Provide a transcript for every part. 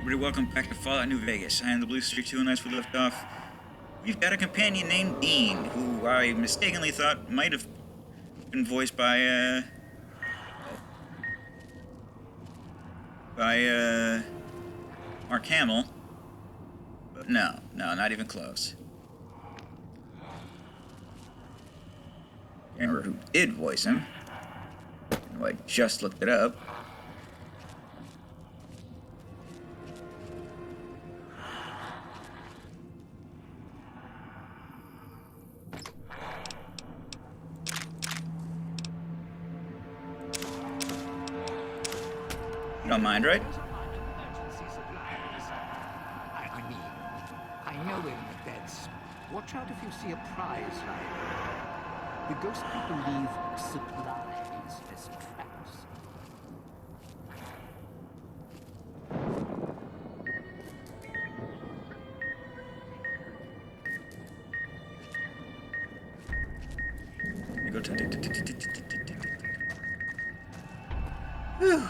Everybody, welcome back to Fallout New Vegas. I am the Blue Streak 2, and as we left off, we've got a companion named Dean, who I mistakenly thought might have been voiced by Mark Hamill. But no, not even close. Can't remember who did voice him. I just looked it up. You don't mind, right? I know in the beds. Watch out if you see a prize lying. The ghost people leave supplies as traps. You go to. Whew.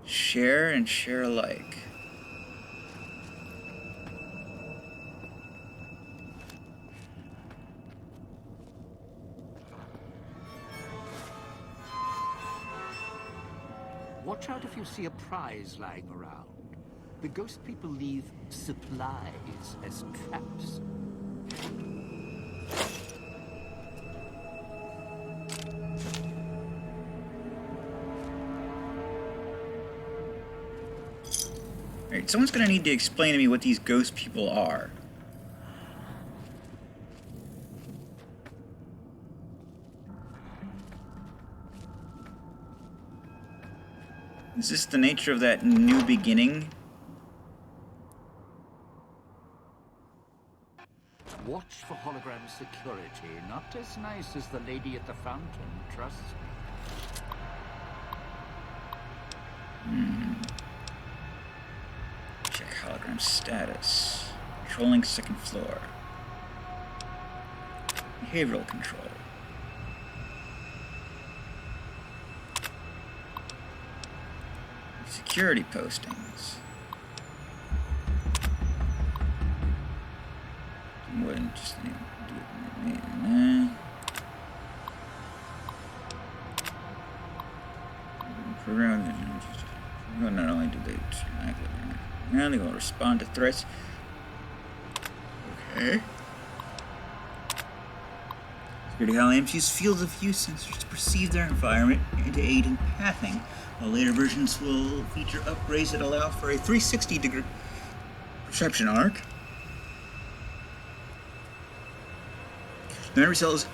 Share and share alike. Watch out if you see a prize lying around. The ghost people leave supplies as traps. Alright, someone's gonna need to explain to me what these ghost people are. Is this the nature of that new beginning? Watch for hologram security. Not as nice as the lady at the fountain, trust me. Check hologram status. Controlling second floor. Behavioral control. Security postings. Wouldn't just do it. Program. Not only do they they will respond to threats. Okay. Security holograms use fields of view sensors to perceive their environment and to aid in pathing. While later versions will feature upgrades that allow for a 360-degree perception arc. The memory cells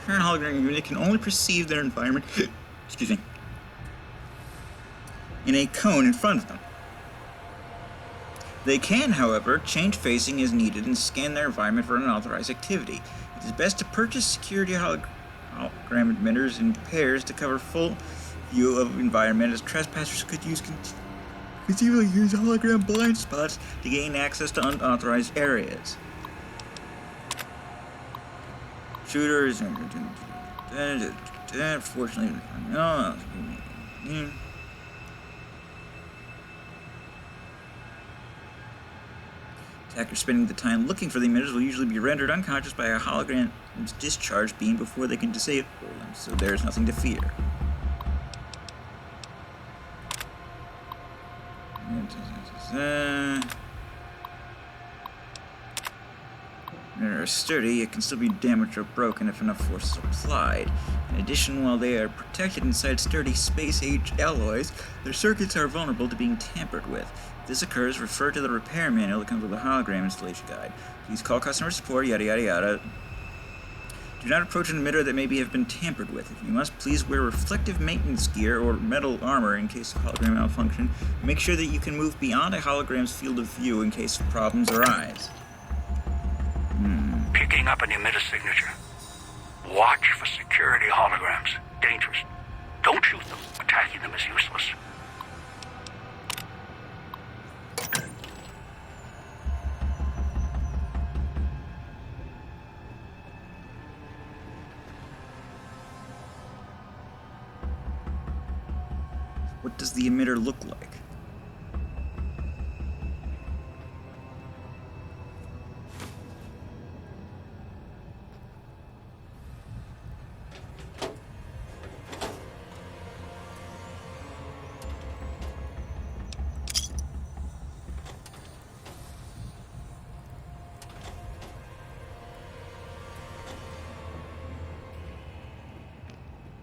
current hologram unit can only perceive their environment excuse me, in a cone in front of them. They can, however, change facing as needed and scan their environment for unauthorized activity. It is best to purchase security hologram emitters in pairs to cover full view of environment, as trespassers could conceivably use hologram blind spots to gain access to unauthorized areas. Shooters, unfortunately, no. Attackers spending the time looking for the emitters will usually be rendered unconscious by a hologram's discharge beam before they can disable them, so there's nothing to fear. They are sturdy, it can still be damaged or broken if enough force is applied. In addition, while they are protected inside sturdy space-age alloys, their circuits are vulnerable to being tampered with. If this occurs, refer to the repair manual that comes with the hologram installation guide. Please call customer support, yada yada yada. Do not approach an emitter that may have been tampered with. If you must, please wear reflective maintenance gear or metal armor in case of hologram malfunction. Make sure that you can move beyond a hologram's field of view in case problems arise. Picking up an emitter signature. Watch for security holograms. Dangerous. Don't shoot them. Attacking them is useless. What does the emitter look like?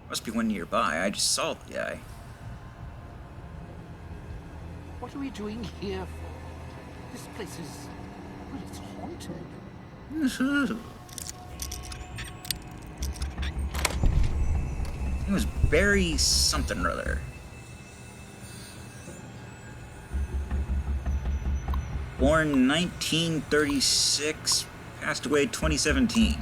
Must be one nearby. I just saw the guy. What are we doing here for? This place is... well, it's haunted. It was Barry something or other. Born 1936, passed away 2017.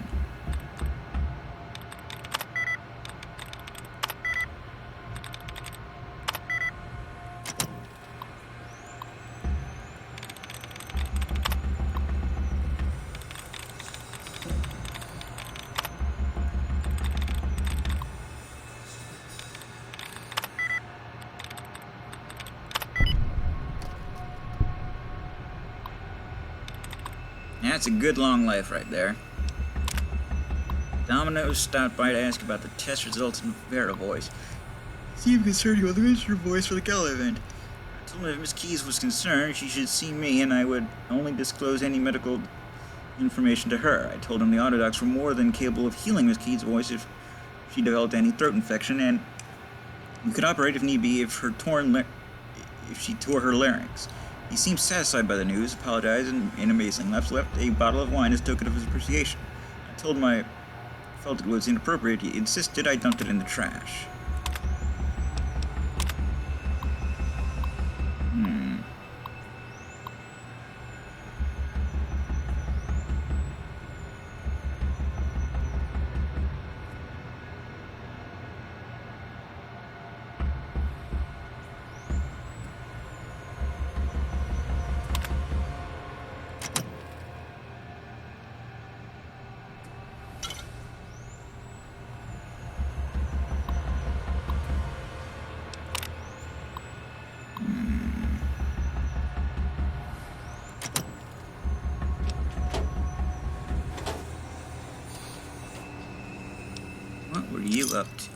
That's a good long life right there. Domino stopped by to ask about the test results in Vera voice. Seemed concerned about the Mr. voice for the gala event. I told him if Miss Keys was concerned, she should see me and I would only disclose any medical information to her. I told him the Autodocs were more than capable of healing Miss Keys' voice if she developed any throat infection, and we could operate if need be if she tore her larynx. He seemed satisfied by the news, apologized, and in amazing left a bottle of wine as token of his appreciation. I told him I felt it was inappropriate. He insisted I dumped it in the trash. What were you up to?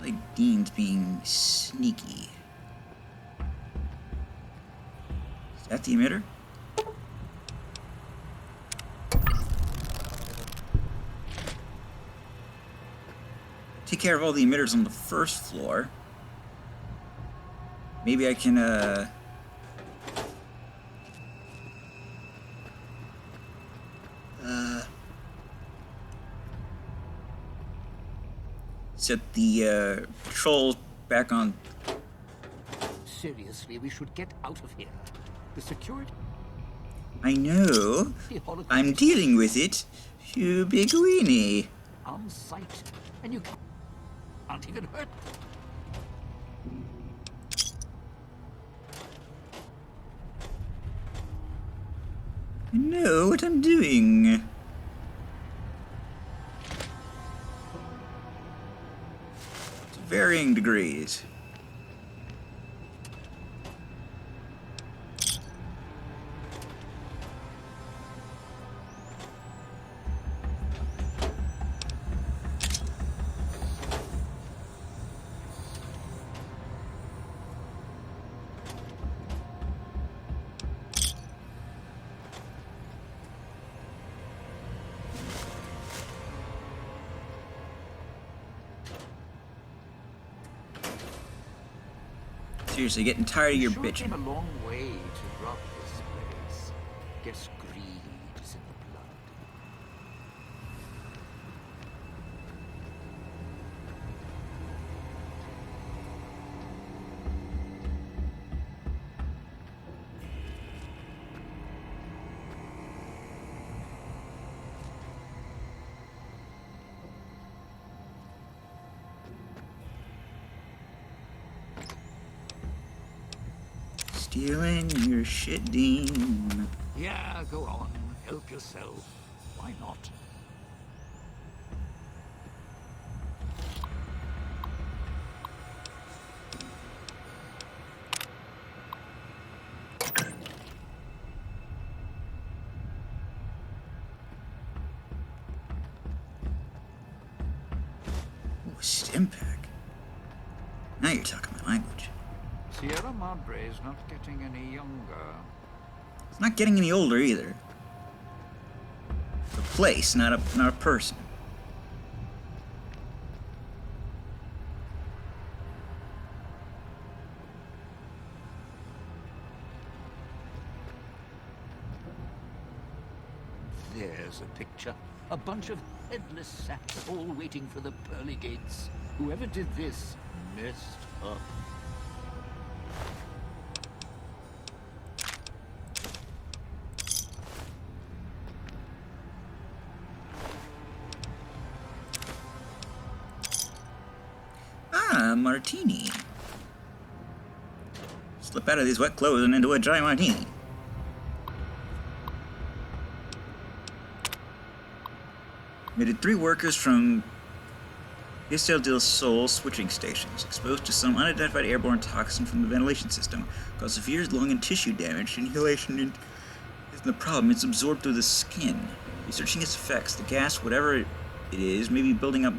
Like Dean's being sneaky. Is that the emitter? Take care of all the emitters on the first floor. Maybe I can, set the, patrol back on. Seriously, we should get out of here. The security... I know. the hologram I'm is dealing with it. You big weenie. on site, and you can't even hurt. I know what I'm doing. To varying degrees. Seriously, getting tired of your Sure came bitching. a long way to rob this place. Guess greed is in the blood. Stealing your shit, Dean. Yeah, go on. Help yourself. Why not? Ooh, Stimpack. Now you're talking my language. Sierra Madre is not getting any younger. It's not getting any older either. It's a place, not a person. There's a picture. A bunch of headless saps all waiting for the pearly gates. Whoever did this messed up. Ah, martini. Slip out of these wet clothes and into a dry martini. Admitted 3 workers from Castel del Sol switching stations, exposed to some unidentified airborne toxin from the ventilation system, caused severe lung and tissue damage. Inhalation isn't the problem, it's absorbed through the skin. Researching its effects, the gas, whatever it is, may be building up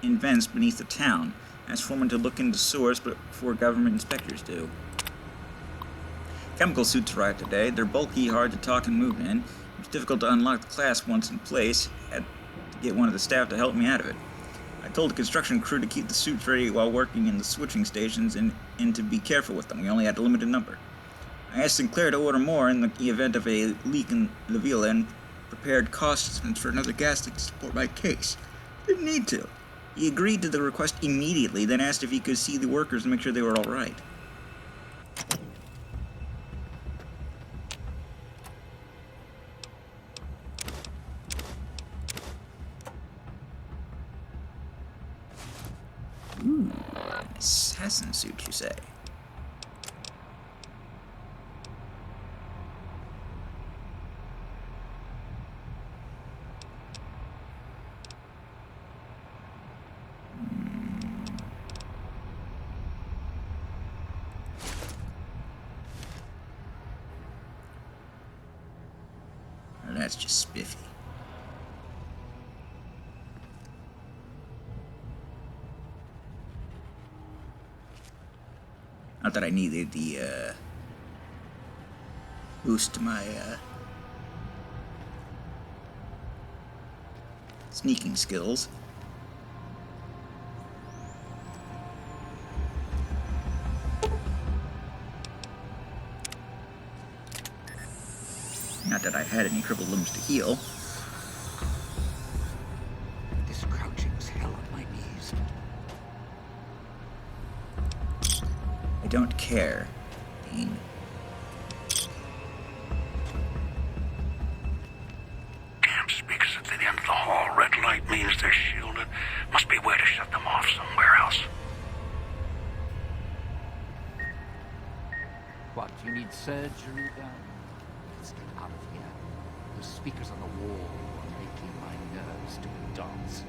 in vents beneath the town. Ask Foreman to look into source before government inspectors do. Chemical suits arrived today. They're bulky, hard to talk and move in. It was difficult to unlock the class once in place. Had to get one of the staff to help me out of it. I told the construction crew to keep the suits ready while working in the switching stations and to be careful with them. We only had a limited number. I asked Sinclair to order more in the event of a leak in La Villa and prepared cost estimates for another gas leak to support my case. Didn't need to. He agreed to the request immediately, then asked if he could see the workers and make sure they were all right. Ooh, an assassin suit, you say? That's just spiffy. Not that I needed the boost to my sneaking skills. Not that I had any crippled limbs to heal. This crouching's hell on my knees. I don't care, Dean. Damn speakers at the end of the hall. Red light means they're shielded. Must be a way to shut them off somewhere else. What, you need surgery done? Let's get out of here. Those speakers on the wall are making my nerves do a dance.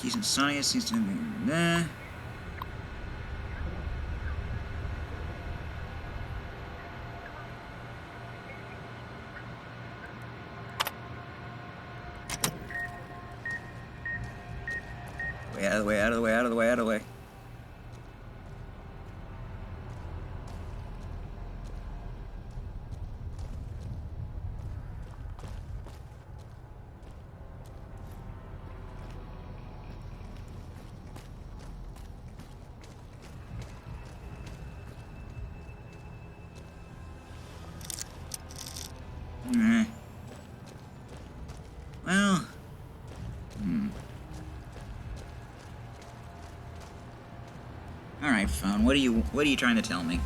Keys and Sonia seems to be there. Way out of the way, out of the way, out of the way, out of the way. Well, phone. What are you trying to tell me?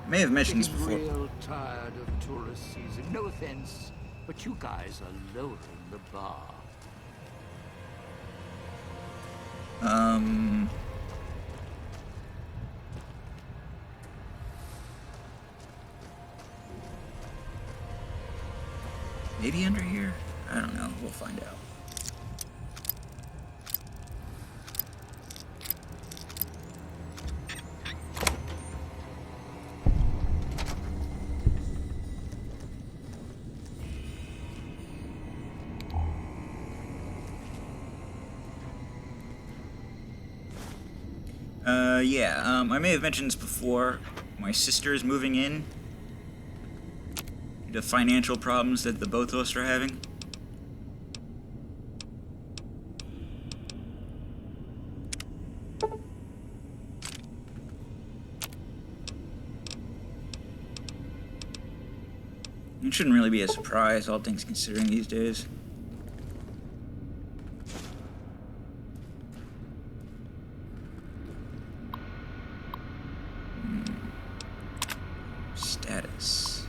I may have mentioned this Getting before. real tired of tourist season. No offense, but you guys are lowering the bar. Maybe under here? I don't know. We'll find out. I may have mentioned this before. My sister is moving in. The financial problems that the both of us are having. It shouldn't really be a surprise, all things considering these days. Status.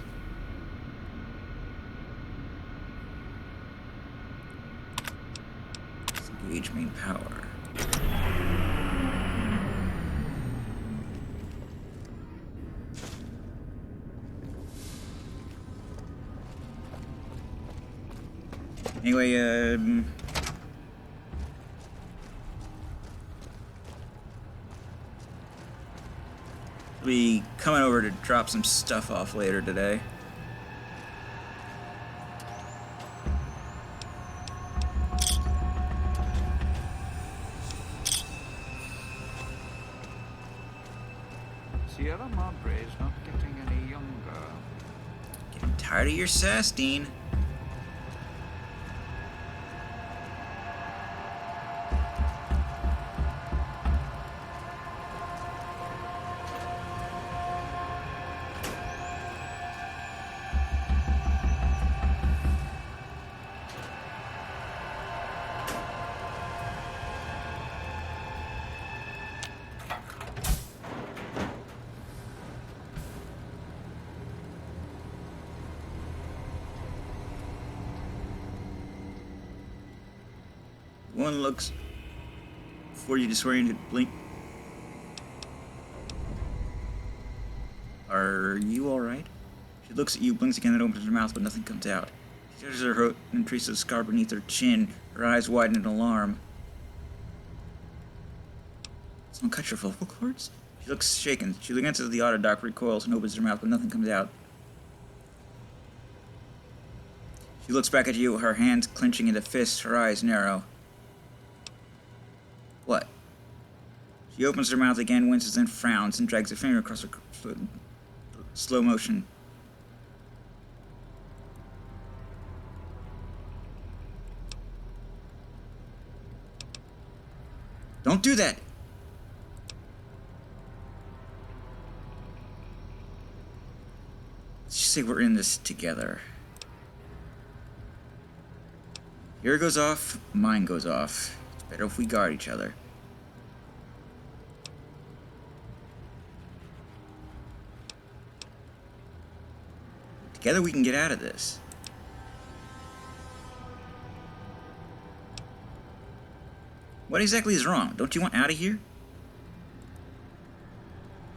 Engage main power. Anyway, be coming over to drop some stuff off later today. Sierra Madre is not getting any younger. Getting tired of your sass, Dean. One looks before you disoriented blink. Are you alright? She looks at you, blinks again, and opens her mouth, but nothing comes out. She touches her throat and traces a scar beneath her chin. Her eyes widen in alarm. Someone cut your vocal cords? She looks shaken. She glances at the autodoc, recoils, and opens her mouth, but nothing comes out. She looks back at you, her hands clenching into fists, her eyes narrow. What? She opens her mouth again, winces and frowns, and drags a finger across her slow motion. Don't do that! Let's just say we're in this together. Your goes off, mine goes off. It's better if we guard each other. Together we can get out of this. What exactly is wrong? Don't you want out of here?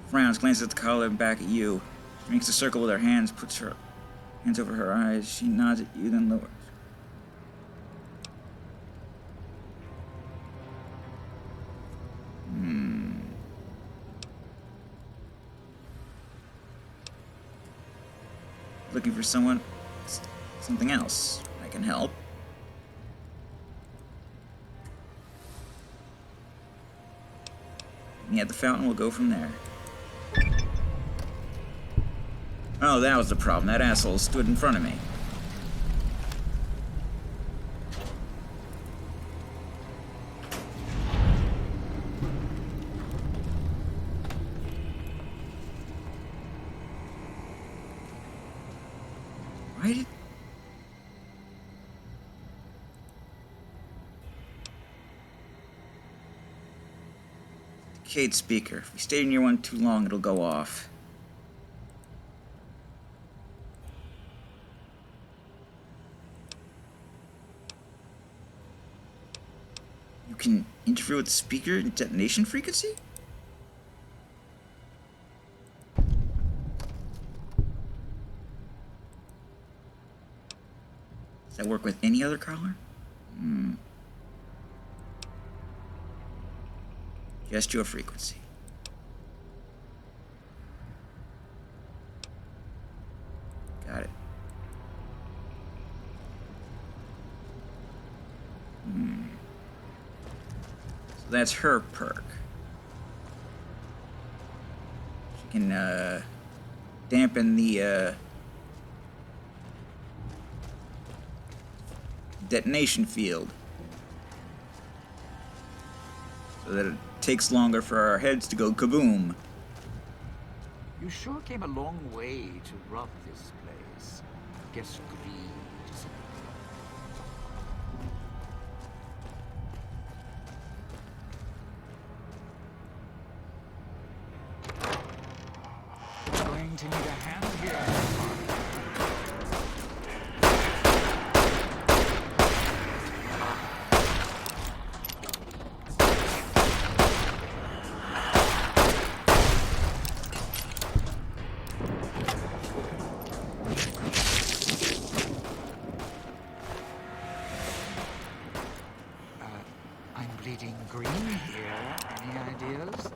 Frowns, glances at the collar and back at you. She makes a circle with her hands, puts her hands over her eyes. She nods at you, then lowers. Looking for something else. I can help. Me at the fountain, we'll go from there. Oh, that was the problem. That asshole stood in front of me. Why did... Decayed speaker. If we stay near one too long, it'll go off. You can interfere with the speaker and detonation frequency? Does that work with any other color? Just your frequency. Got it. So that's her perk. She can dampen the detonation field so that it takes longer for our heads to go kaboom. You sure came a long way to rob this place. Guess greed is going to need a hand here. I'm bleeding green here. Any ideas?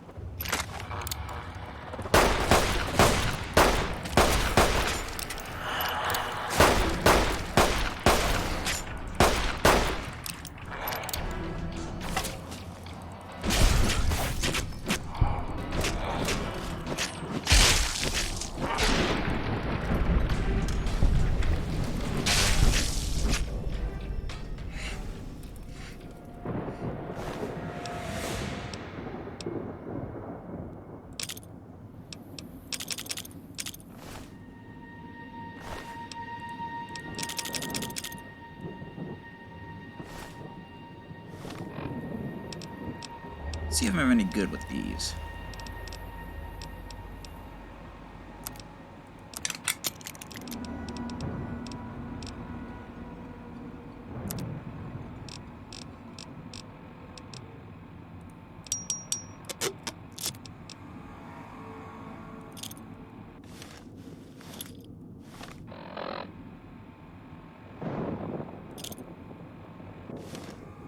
See if I'm any good with these.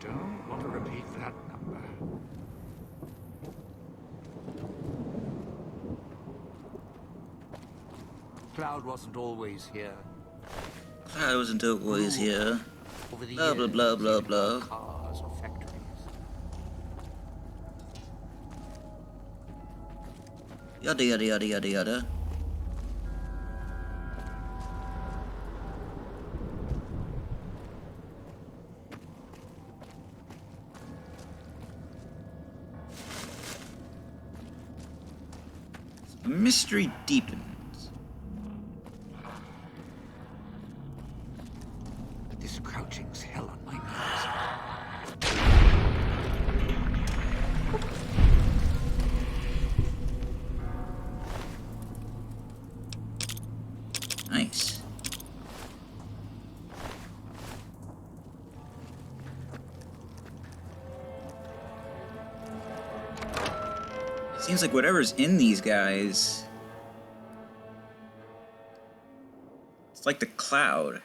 Don't want to repeat that number. Cloud wasn't always here. I wasn't always here. Over the Blah, blah, years, blah, blah, even blah. cars or factories. Yada yada yada yada yada. The mystery deepens. This crouching's hell on my nerves. Nice. Seems like whatever's in these guys, it's like the cloud.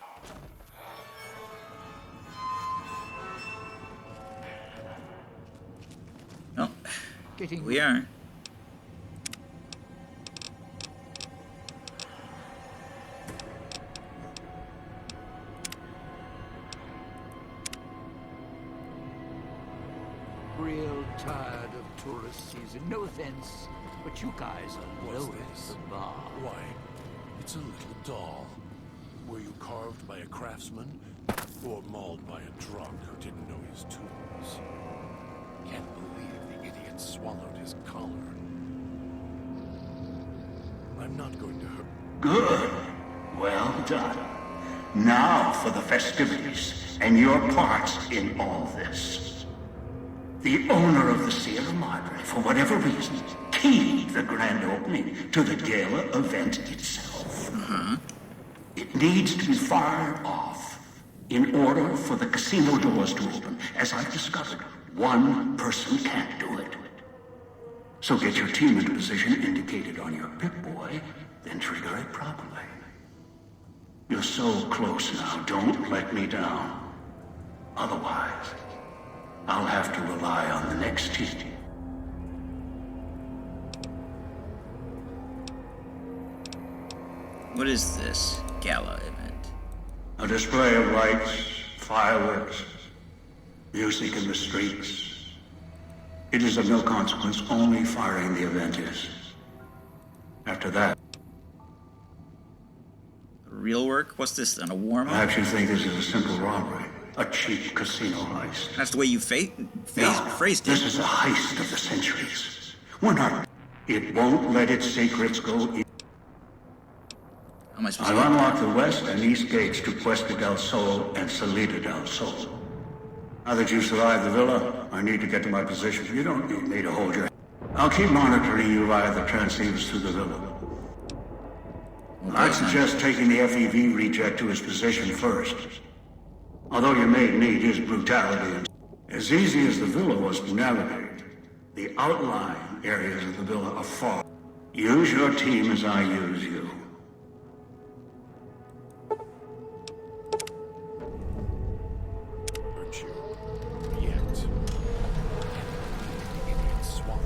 Oh, Getting we are. real tired of tourist season. No offense, but you guys are What's lowering this? the bar. Why, it's a little doll. Were you carved by a craftsman? Or mauled by a drunk who didn't know his tools? Can't believe the idiot swallowed his collar. I'm not going to hurt... Good. Well done. Now for the festivities and your parts in all this. The owner of the Sierra Madre, for whatever reason, keyed the grand opening to the gala event itself. It needs to be fired off in order for the casino doors to open. As I've discovered, one person can't do it. So get your team into position indicated on your Pip-Boy, then trigger it properly. You're so close now, don't let me down. Otherwise, I'll have to rely on the next team. What is this gala event? A display of lights, fireworks, music in the streets. It is of no consequence, only firing the event is. After that, Real work? What's this then? A warm-up? perhaps you think this is a simple robbery. A cheap casino heist. That's the way you No, phrased this it. is a heist of the centuries. We're not. It won't let its secrets go. How am I supposed I've to unlocked the west and east gates to Puesta del Sol and Salida del Sol. Now that you've survived the villa, I need to get to my position. You don't need me to hold your hand. I'll keep monitoring you via the transceivers through the villa. I'd suggest taking the FEV reject to his position first. Although you may need his brutality. And as easy as the villa was to navigate, the outlying areas of the villa are far. Use your team as I use you. Hurt you. Yet. The idiot swallowed.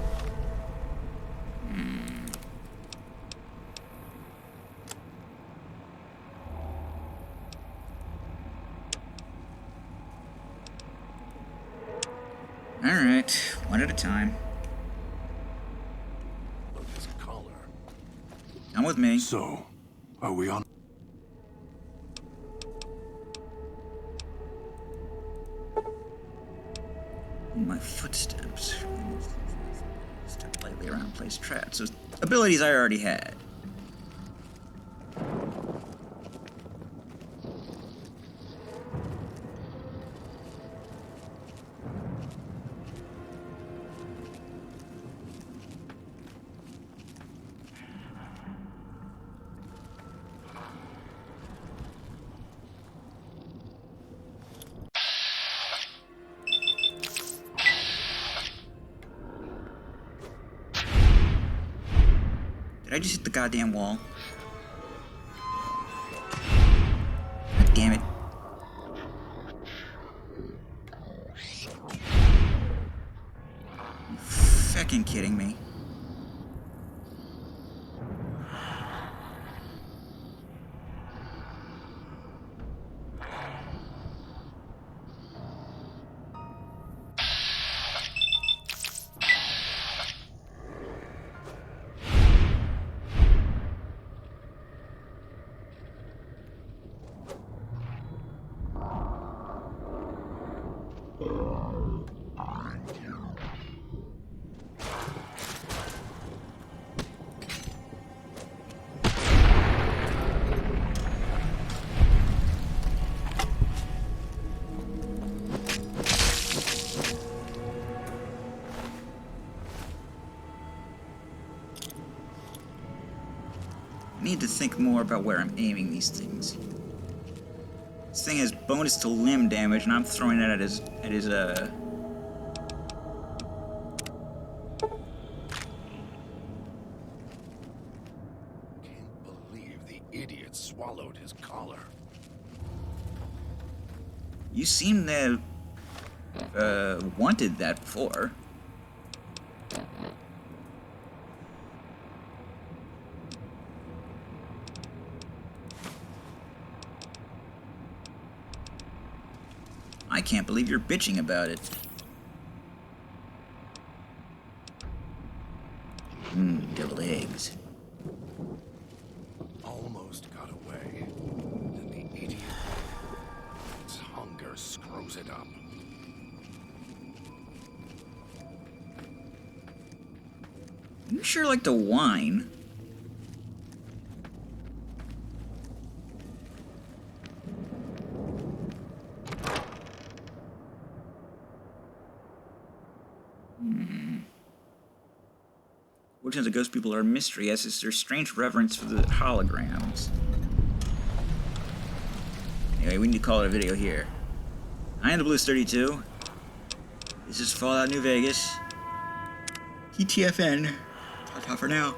Alright, one at a time. Look his collar. Come with me. So, are we on? My footsteps. Step lightly around place traps. So abilities I already had. Did I just hit the goddamn wall? God damn it. You fucking kidding me? I need to think more about where I'm aiming these things. This thing has bonus to limb damage, and I'm throwing it at his Can't believe the idiot swallowed his collar. You seem to have wanted that before. I can't believe you're bitching about it. Deviled eggs. Almost got away. Then the idiot. Its hunger screws it up. You sure like to whine. Origins of ghost people are a mystery, as is their strange reverence for the holograms. Anyway, we need to call it a video here. I am the Blues32. This is Fallout New Vegas. TTFN. Ta-ta for now.